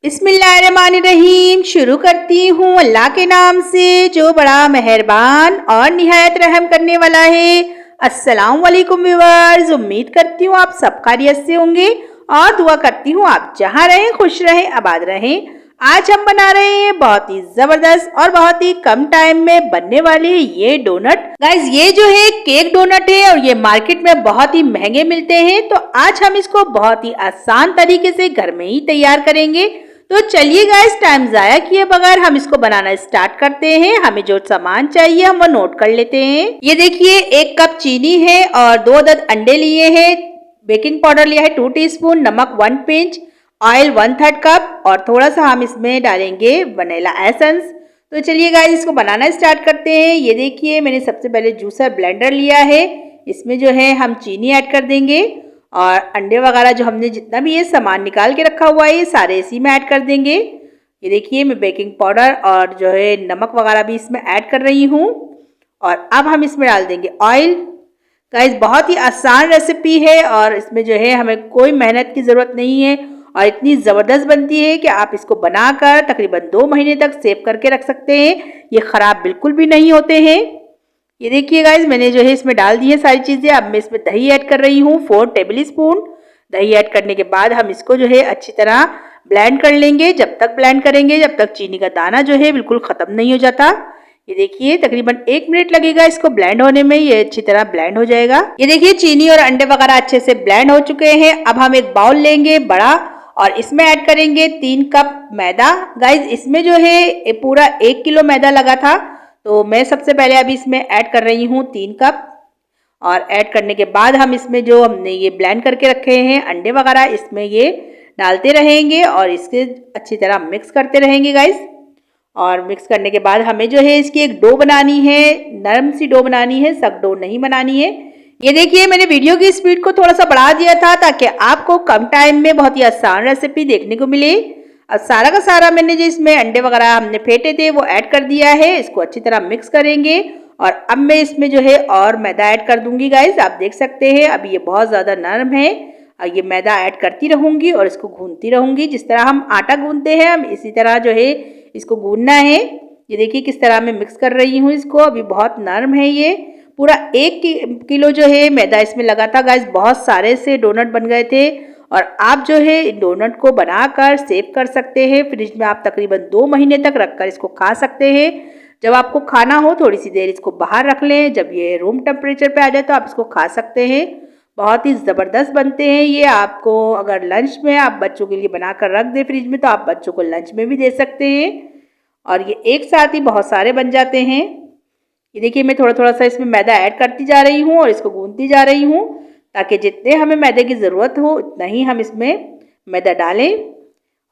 बिस्मिल्लाहिर्रहमानिर्रहीम। शुरू करती हूँ अल्लाह के नाम से जो बड़ा मेहरबान और निहायत रहम करने वाला है। अस्सलाम वालेकुम व्यूअर्स, उम्मीद करती हूँ आप सब खैरियत से होंगे और दुआ करती हूँ आप जहाँ रहें खुश रहें आबाद रहें। आज हम बना रहे हैं बहुत ही जबरदस्त और बहुत ही कम टाइम में बनने वाले ये डोनट। गाइज ये जो है केक डोनट है और ये मार्केट में बहुत ही महंगे मिलते हैं, तो आज हम इसको बहुत ही आसान तरीके से घर में ही तैयार करेंगे। तो चलिए गाइस, टाइम जाया किए बगैर हम इसको बनाना स्टार्ट करते हैं। हमें जो सामान चाहिए हम वो नोट कर लेते हैं। ये देखिए 1 कप चीनी है और 2 अदद अंडे लिए हैं, बेकिंग पाउडर लिया है 2 टीस्पून, नमक 1 पिंच, ऑयल 1/3 कप और थोड़ा सा हम इसमें डालेंगे वनीला एसेंस। तो चलिए गाइस इसको बनाना स्टार्ट करते हैं। ये देखिए मैंने सबसे पहले जूसर ब्लेंडर लिया है, इसमें जो है हम चीनी ऐड कर देंगे और अंडे वगैरह जो हमने जितना भी ये सामान निकाल के रखा हुआ है ये सारे इसी में ऐड कर देंगे। ये देखिए मैं बेकिंग पाउडर और जो है नमक वगैरह भी इसमें ऐड कर रही हूँ और अब हम इसमें डाल देंगे ऑयल। गाइस बहुत ही आसान रेसिपी है और इसमें जो है हमें कोई मेहनत की ज़रूरत नहीं है और इतनी ज़बरदस्त बनती है कि आप इसको बनाकर तकरीबन 2 महीने तक सेव करके रख सकते हैं। ये ख़राब बिल्कुल भी नहीं होते हैं। ये देखिए गाइज मैंने जो है इसमें डाल दी है सारी चीज़ें। अब मैं इसमें दही ऐड कर रही हूँ 4 टेबल स्पून। दही ऐड करने के बाद हम इसको जो है अच्छी तरह ब्लेंड कर लेंगे। जब तक ब्लेंड करेंगे जब तक चीनी का दाना जो है बिल्कुल ख़त्म नहीं हो जाता। ये देखिए तकरीबन 1 मिनट लगेगा इसको ब्लेंड होने में, ये अच्छी तरह ब्लेंड हो जाएगा। ये देखिए चीनी और अंडे वगैरह अच्छे से ब्लेंड हो चुके हैं। अब हम एक बाउल लेंगे बड़ा और इसमें ऐड करेंगे 3 कप मैदा। गाइज इसमें जो है पूरा 1 किलो मैदा लगा था, तो मैं सबसे पहले अभी इसमें ऐड कर रही हूँ 3 कप। और ऐड करने के बाद हम इसमें जो हमने ये ब्लेंड करके रखे हैं अंडे वगैरह इसमें ये डालते रहेंगे और इसके अच्छी तरह मिक्स करते रहेंगे गाइस। और मिक्स करने के बाद हमें जो है इसकी एक डो बनानी है, नरम सी डो बनानी है, सख्त डो नहीं बनानी है। ये देखिए मैंने वीडियो की स्पीड को थोड़ा सा बढ़ा दिया था ताकि आपको कम टाइम में बहुत ही आसान रेसिपी देखने को मिले। अब सारा का सारा मैंने जो इसमें अंडे वगैरह हमने फेंटे थे वो ऐड कर दिया है। इसको अच्छी तरह मिक्स करेंगे और अब मैं इसमें जो है और मैदा ऐड कर दूंगी। गाइस आप देख सकते हैं अभी ये बहुत ज़्यादा नरम है और ये मैदा ऐड करती रहूंगी और इसको गूंथती रहूंगी। जिस तरह हम आटा गूंथते हैं हम इसी तरह जो है इसको गूंथना है। ये देखिए किस तरह मैं मिक्स कर रही हूँ इसको, अभी बहुत नरम है ये। पूरा 1 किलो जो है मैदा इसमें लगा था। गाइस बहुत सारे से डोनट बन गए थे और आप जो है डोनट को बनाकर सेव कर सकते हैं। फ्रिज में आप तकरीबन 2 महीने तक रखकर इसको खा सकते हैं। जब आपको खाना हो थोड़ी सी देर इसको बाहर रख लें, जब ये रूम टेम्परेचर पे आ जाए तो आप इसको खा सकते हैं। बहुत ही ज़बरदस्त बनते हैं ये। आपको अगर लंच में आप बच्चों के लिए बनाकर रख दें फ्रिज में तो आप बच्चों को लंच में भी दे सकते हैं और ये एक साथ ही बहुत सारे बन जाते हैं। ये देखिए मैं थोड़ा थोड़ा सा इसमें मैदा ऐड करती जा रही हूँ और इसको गूंथती जा रही हूँ ताकि जितने हमें मैदे की ज़रूरत हो उतना ही हम इसमें मैदा डालें।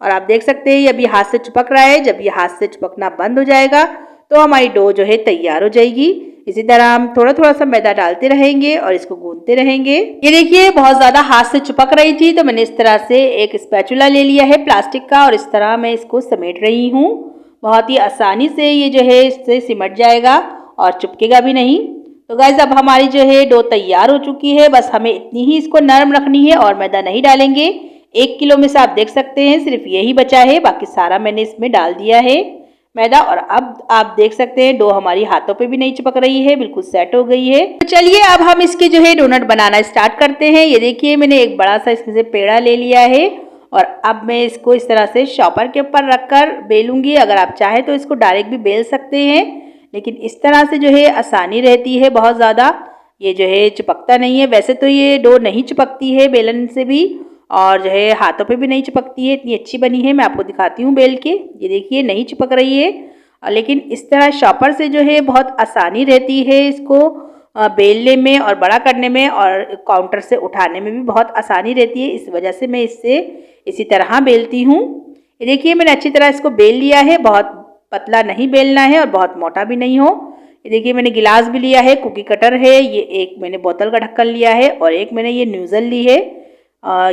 और आप देख सकते हैं ये अभी हाथ से चिपक रहा है। जब ये हाथ से चिपकना बंद हो जाएगा तो हमारी डो जो है तैयार हो जाएगी। इसी तरह हम थोड़ा थोड़ा सा मैदा डालते रहेंगे और इसको गूंथते रहेंगे। ये देखिए बहुत ज़्यादा हाथ से चिपक रही थी तो मैंने इस तरह से एक स्पैचुला ले लिया है प्लास्टिक का और इस तरह मैं इसको समेट रही हूँ। बहुत ही आसानी से ये जो है इससे सिमट जाएगा और चिपकेगा भी नहीं। तो गाइज अब हमारी जो है डो तैयार हो चुकी है। बस हमें इतनी ही इसको नरम रखनी है और मैदा नहीं डालेंगे। 1 किलो में से आप देख सकते हैं सिर्फ यही बचा है, बाकी सारा मैंने इसमें डाल दिया है मैदा। और अब आप देख सकते हैं डो हमारी हाथों पे भी नहीं चिपक रही है, बिल्कुल सेट हो गई है। तो चलिए अब हम इसके जो है डोनट बनाना स्टार्ट करते हैं। ये देखिए मैंने एक बड़ा सा इसमें से पेड़ा ले लिया है और अब मैं इसको इस तरह से शॉपर के ऊपर रखकर बेलूंगी। अगर आप चाहें तो इसको डायरेक्ट भी बेल सकते हैं, लेकिन इस तरह से जो है आसानी रहती है बहुत ज़्यादा। ये जो है चिपकता नहीं है। वैसे तो ये डो नहीं चिपकती है बेलन से भी और जो है हाथों पे भी नहीं चिपकती है, इतनी अच्छी बनी है। मैं आपको दिखाती हूँ बेल के। ये देखिए नहीं चिपक रही है लेकिन इस तरह शॉपर से जो है बहुत आसानी रहती है इसको बेलने में और बड़ा करने में और काउंटर से उठाने में भी बहुत आसानी रहती है। इस वजह से मैं इससे इसी तरह बेलती हूँ। ये देखिए मैंने अच्छी तरह इसको बेल लिया है। बहुत पतला नहीं बेलना है और बहुत मोटा भी नहीं हो। ये देखिए मैंने गिलास भी लिया है, कुकी कटर है, ये एक मैंने बोतल का ढक्कन लिया है और एक मैंने ये न्यूज़ल ली है।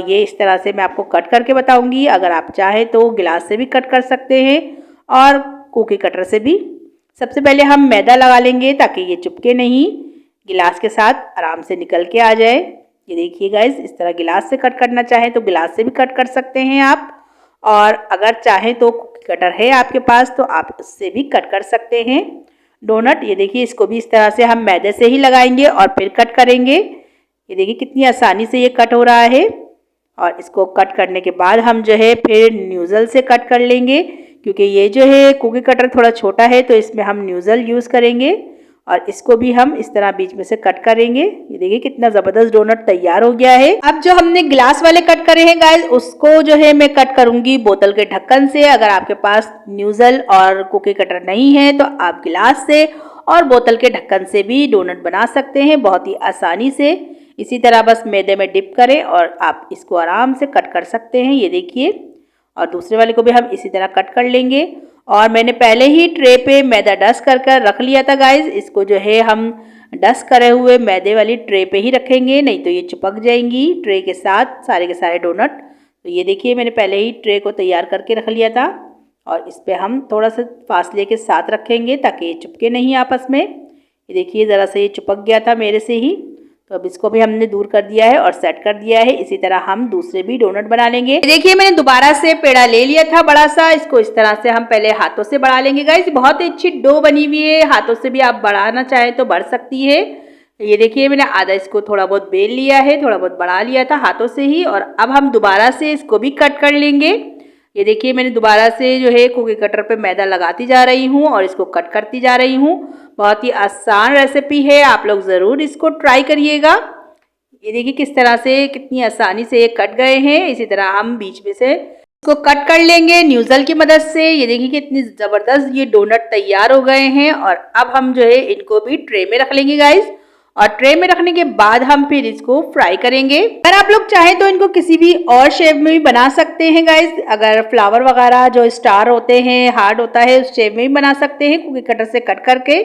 ये इस तरह से मैं आपको कट करके बताऊंगी। अगर आप चाहें तो गिलास से भी कट कर सकते हैं और कुकी कटर से भी। सबसे पहले हम मैदा लगा लेंगे ताकि ये चिपके नहीं, गिलास के साथ आराम से निकल के आ जाए। ये देखिए गाइस इस तरह गिलास से कट करना चाहें तो गिलास से भी कट कर सकते हैं आप। और अगर चाहें तो कुकी कटर है आपके पास तो आप उससे भी कट कर सकते हैं डोनट। ये देखिए इसको भी इस तरह से हम मैदे से ही लगाएंगे और फिर कट करेंगे। ये देखिए कितनी आसानी से ये कट हो रहा है। और इसको कट करने के बाद हम जो है फिर न्यूज़ल से कट कर लेंगे, क्योंकि ये जो है कुकी कटर थोड़ा छोटा है तो इसमें हम न्यूज़ल यूज़ करेंगे और इसको भी हम इस तरह बीच में से कट करेंगे। ये देखिए कितना ज़बरदस्त डोनट तैयार हो गया है। अब जो हमने ग्लास वाले कट करे हैं गाइस, उसको जो है मैं कट करूंगी बोतल के ढक्कन से। अगर आपके पास न्यूज़ल और कुकी कटर नहीं है तो आप गिलास से और बोतल के ढक्कन से भी डोनट बना सकते हैं बहुत ही आसानी से। इसी तरह बस मैदे में डिप करें और आप इसको आराम से कट कर सकते हैं। ये देखिए, और दूसरे वाले को भी हम इसी तरह कट कर लेंगे। और मैंने पहले ही ट्रे पे मैदा डस्ट कर कर रख लिया था गाइस। इसको जो है हम डस्ट करे हुए मैदे वाली ट्रे पे ही रखेंगे, नहीं तो ये चिपक जाएंगी ट्रे के साथ सारे के सारे डोनट। तो ये देखिए मैंने पहले ही ट्रे को तैयार करके रख लिया था और इस पर हम थोड़ा सा फासले के साथ रखेंगे ताकि ये चिपके नहीं आपस में। ये देखिए ज़रा सा ये चिपक गया था मेरे से ही, तो अब इसको भी हमने दूर कर दिया है और सेट कर दिया है। इसी तरह हम दूसरे भी डोनट बना लेंगे। देखिए मैंने दोबारा से पेड़ा ले लिया था बड़ा सा, इसको इस तरह से हम पहले हाथों से बढ़ा लेंगे गाइस। बहुत ही अच्छी डो बनी हुई है, हाथों से भी आप बढ़ाना चाहें तो बढ़ सकती है। ये देखिए मैंने आधा इसको थोड़ा बहुत बेल लिया है, थोड़ा बहुत बढ़ा लिया था हाथों से ही। और अब हम दोबारा से इसको भी कट कर लेंगे। ये देखिए मैंने दोबारा से जो है कुकी कटर पे मैदा लगाती जा रही हूँ और इसको कट करती जा रही हूँ। बहुत ही आसान रेसिपी है, आप लोग ज़रूर इसको ट्राई करिएगा। ये देखिए किस तरह से कितनी आसानी से ये कट गए हैं। इसी तरह हम बीच में से इसको कट कर लेंगे न्यूज़ल की मदद से। ये देखिए कितनी ज़बरदस्त ये डोनट तैयार हो गए हैं। और अब हम जो है इनको भी ट्रे में रख लेंगे गाइस। और ट्रे में रखने के बाद हम फिर इसको फ्राई करेंगे। अगर आप लोग चाहें तो इनको किसी भी और शेप में भी बना सकते हैं गाइस। अगर फ्लावर वगैरह जो स्टार होते हैं, हार्ट होता है, उस शेप में भी बना सकते हैं कुकी कटर से कट करके।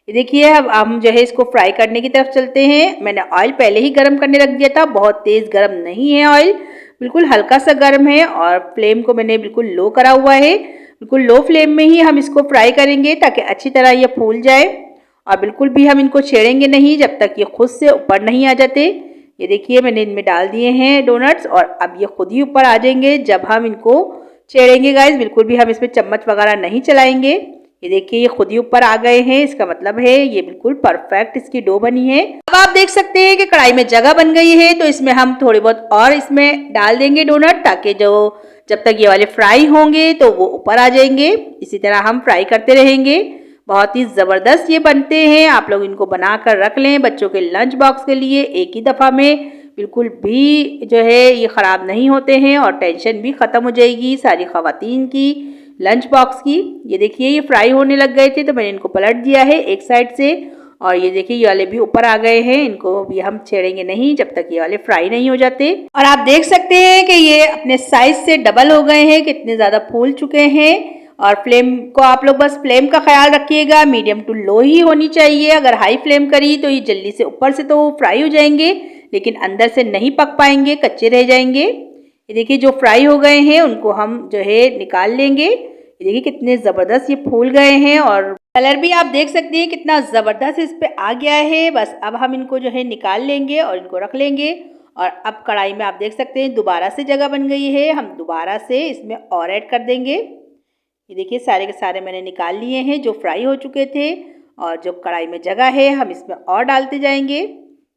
ये देखिए अब हम जो है इसको फ्राई करने की तरफ चलते हैं। मैंने ऑयल पहले ही गर्म करने रख दिया था, बहुत तेज़ गर्म नहीं है ऑयल, बिल्कुल हल्का सा गर्म है। और फ्लेम को मैंने बिल्कुल लो करा हुआ है। बिल्कुल लो फ्लेम में ही हम इसको फ्राई करेंगे ताकि अच्छी तरह ये फूल जाए। और बिल्कुल भी हम इनको छेड़ेंगे नहीं जब तक ये खुद से ऊपर नहीं आ जाते। ये देखिए मैंने इनमें डाल दिए हैं डोनट्स और अब ये खुद ही ऊपर आ जाएंगे जब हम इनको छेड़ेंगे गाइस। बिल्कुल भी हम इसमें चम्मच वगैरह नहीं चलाएंगे। ये देखिए ये खुद ही ऊपर आ गए हैं, इसका मतलब है ये बिल्कुल परफेक्ट इसकी डो बनी है। अब आप देख सकते हैं कि कढ़ाई में जगह बन गई है, तो इसमें हम थोड़ी बहुत और इसमें डाल देंगे डोनट, ताकि जो जब तक ये वाले फ्राई होंगे तो वो ऊपर आ जाएंगे। इसी तरह हम फ्राई करते रहेंगे। बहुत ही ज़बरदस्त ये बनते हैं, आप लोग इनको बना कर रख लें बच्चों के लंच बॉक्स के लिए। एक ही दफ़ा में बिल्कुल भी जो है ये ख़राब नहीं होते हैं और टेंशन भी ख़त्म हो जाएगी सारी ख़वातीन की लंच बॉक्स की। ये देखिए ये फ्राई होने लग गए थे तो मैंने इनको पलट दिया है एक साइड से। और ये देखिए ये वाले भी ऊपर आ गए हैं, इनको भी हम छेड़ेंगे नहीं जब तक ये वाले फ्राई नहीं हो जाते। और आप देख सकते हैं कि ये अपने साइज से डबल हो गए हैं, कितने ज़्यादा फूल चुके हैं। और फ्लेम को आप लोग बस फ्लेम का ख्याल रखिएगा, मीडियम टू लो ही होनी चाहिए। अगर हाई फ्लेम करी तो ये जल्दी से ऊपर से तो फ्राई हो जाएंगे लेकिन अंदर से नहीं पक पाएंगे, कच्चे रह जाएंगे। ये देखिए जो फ्राई हो गए हैं उनको हम जो है निकाल लेंगे। ये देखिए कितने ज़बरदस्त ये फूल गए हैं और कलर भी आप देख सकते हैं कितना ज़बरदस्त इस पे आ गया है। बस अब हम इनको जो है निकाल लेंगे और इनको रख लेंगे। और अब कढ़ाई में आप देख सकते हैं दोबारा से जगह बन गई है, हम दोबारा से इसमें और ऐड कर देंगे। ये देखिए सारे के सारे मैंने निकाल लिए हैं जो फ्राई हो चुके थे। और जो कढ़ाई में जगह है हम इसमें और डालते जाएंगे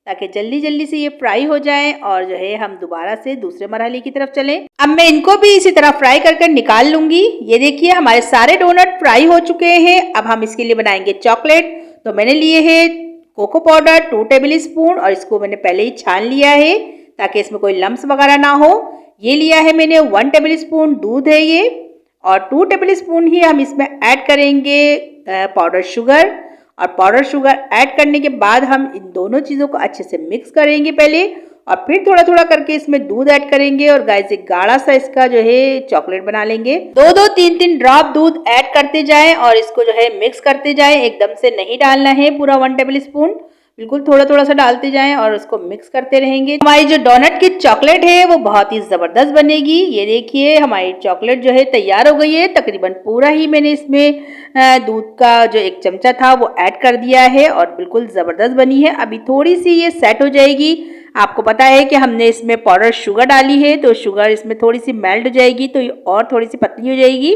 ताकि जल्दी जल्दी से ये फ्राई हो जाएं और जो है हम दोबारा से दूसरे मरहले की तरफ चलें। अब मैं इनको भी इसी तरह फ्राई कर कर निकाल लूँगी। ये देखिए हमारे सारे डोनट फ्राई हो चुके हैं। अब हम इसके लिए बनाएंगे चॉकलेट। तो मैंने लिए है कोको पाउडर 2 टेबल स्पून और इसको मैंने पहले ही छान लिया है ताकि इसमें कोई लम्स वगैरह ना हो। ये लिया है मैंने 1 टेबल स्पून दूध है ये, और 2 टेबल स्पून ही हम इसमें ऐड करेंगे पाउडर शुगर। और पाउडर शुगर ऐड करने के बाद हम इन दोनों चीज़ों को अच्छे से मिक्स करेंगे पहले, और फिर थोड़ा थोड़ा करके इसमें दूध ऐड करेंगे और गाइस एक गाढ़ा सा इसका जो है चॉकलेट बना लेंगे। 2-2 3-3 ड्रॉप दूध ऐड करते जाएं और इसको जो है मिक्स करते जाएं, एकदम से नहीं डालना है पूरा 1 टेबल स्पून। बिल्कुल थोड़ा थोड़ा सा डालते जाएं और उसको मिक्स करते रहेंगे। हमारी जो डोनट की चॉकलेट है वो बहुत ही ज़बरदस्त बनेगी। ये देखिए हमारी चॉकलेट जो है तैयार हो गई है। तकरीबन पूरा ही मैंने इसमें दूध का जो 1 चमचा था वो ऐड कर दिया है और बिल्कुल ज़बरदस्त बनी है। अभी थोड़ी सी ये सेट हो जाएगी। आपको पता है कि हमने इसमें पाउडर शुगर डाली है, तो शुगर इसमें थोड़ी सी मेल्ट हो जाएगी तो ये और थोड़ी सी पतली हो जाएगी।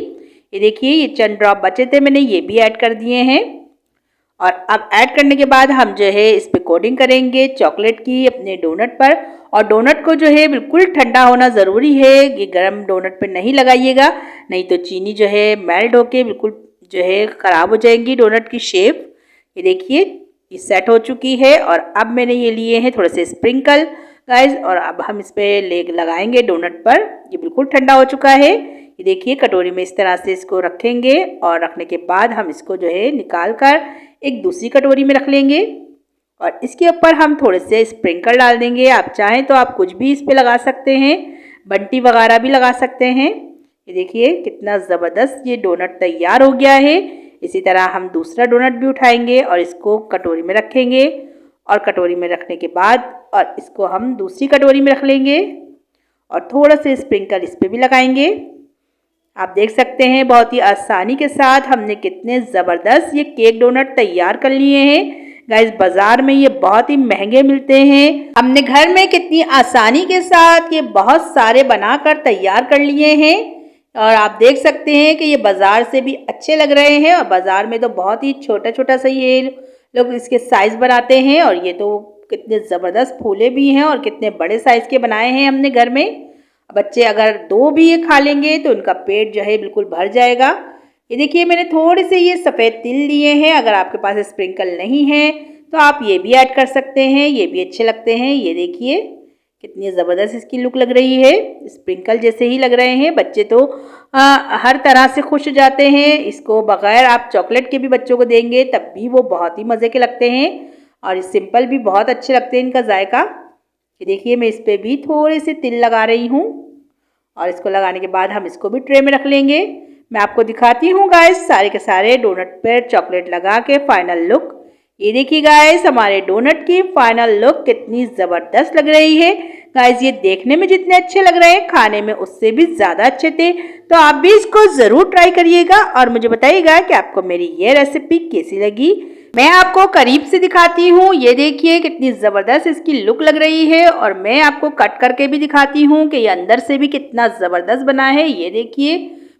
ये देखिए ये चंद ड्रॉप बचे थे, मैंने ये भी ऐड कर दिए हैं। और अब ऐड करने के बाद हम जो है इस पे कोटिंग करेंगे चॉकलेट की अपने डोनट पर। और डोनट को जो है बिल्कुल ठंडा होना ज़रूरी है, ये गर्म डोनट पे नहीं लगाइएगा, नहीं तो चीनी जो है मेल्ट होके बिल्कुल जो है ख़राब हो जाएंगी डोनट की शेप। ये देखिए ये सेट हो चुकी है और अब मैंने ये लिए हैं थोड़े से स्प्रिंकल गाइस, और अब हम इस पर लेग लगाएंगे डोनट पर। ये बिल्कुल ठंडा हो चुका है। ये देखिए कटोरी में इस तरह से इसको रखेंगे और रखने के बाद हम इसको जो है निकाल कर एक दूसरी कटोरी में रख लेंगे और इसके ऊपर हम थोड़े से स्प्रिंकल डाल देंगे। आप चाहें तो आप कुछ भी इस पे लगा सकते हैं, बंटी वगैरह भी लगा सकते हैं। ये देखिए कितना ज़बरदस्त ये डोनट तैयार हो गया है। इसी तरह हम दूसरा डोनट भी उठाएंगे और इसको कटोरी में रखेंगे और कटोरी में रखने के बाद और इसको हम दूसरी कटोरी में रख लेंगे और थोड़ा से स्प्रिंकल इस पर भी लगाएंगे। आप देख सकते हैं बहुत ही आसानी के साथ हमने कितने ज़बरदस्त ये केक डोनट तैयार कर लिए हैं। गाइस बाज़ार में ये बहुत ही महंगे मिलते हैं, हमने घर में कितनी आसानी के साथ ये बहुत सारे बनाकर तैयार कर लिए हैं। और आप देख सकते हैं कि ये बाज़ार से भी अच्छे लग रहे हैं और बाज़ार में तो बहुत ही छोटा छोटा सा ये लोग इसके साइज़ बनाते हैं और ये तो कितने ज़बरदस्त फूले भी हैं और कितने बड़े साइज़ के बनाए हैं हमने घर में। बच्चे अगर 2 भी ये खा लेंगे तो उनका पेट जो है बिल्कुल भर जाएगा। ये देखिए मैंने थोड़े से ये सफ़ेद तिल लिए हैं, अगर आपके पास स्प्रिंकल नहीं है तो आप ये भी ऐड कर सकते हैं, ये भी अच्छे लगते हैं। ये देखिए कितनी ज़बरदस्त इसकी लुक लग रही है, स्प्रिंकल जैसे ही लग रहे हैं। बच्चे तो हर तरह से खुश हो जाते हैं। इसको बग़ैर आप चॉकलेट के भी बच्चों को देंगे तब भी वो बहुत ही मज़े के लगते हैं और सिंपल भी बहुत अच्छे लगते हैं इनका जायका। ये देखिए मैं इस पर भी थोड़े से तिल लगा रही हूँ और इसको लगाने के बाद हम इसको भी ट्रे में रख लेंगे। मैं आपको दिखाती हूँ गाइस सारे के सारे डोनट पर चॉकलेट लगा के फाइनल लुक। ये देखिए गाइस हमारे डोनट की फाइनल लुक कितनी ज़बरदस्त लग रही है। गाइस ये देखने में जितने अच्छे लग रहे हैं खाने में उससे भी ज़्यादा अच्छे थे। तो आप भी इसको ज़रूर ट्राई करिएगा और मुझे बताइएगा कि आपको मेरी ये रेसिपी कैसी लगी। मैं आपको करीब से दिखाती हूँ, ये देखिए कितनी ज़बरदस्त इसकी लुक लग रही है और मैं आपको कट करके भी दिखाती हूँ कि ये अंदर से भी कितना ज़बरदस्त बना है। ये देखिए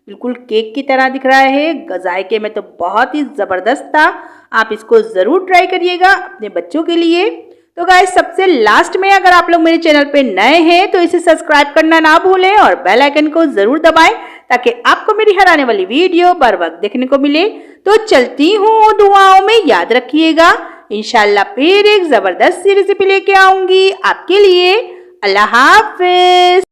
बिल्कुल केक की तरह दिख रहा है, जायके में तो बहुत ही ज़बरदस्त था। आप इसको ज़रूर ट्राई करिएगा अपने बच्चों के लिए। तो गाइस सबसे लास्ट में अगर आप लोग मेरे चैनल पे नए हैं तो इसे सब्सक्राइब करना ना भूलें और बेल आइकन को ज़रूर दबाएं ताकि आपको मेरी हर आने वाली वीडियो बर वक्त देखने को मिले। तो चलती हूँ दुआओं में, याद रखिएगा इंशाल्लाह फिर एक ज़बरदस्त सी रेसिपी लेके आऊँगी आपके लिए। अल्लाह हाफ़िज़।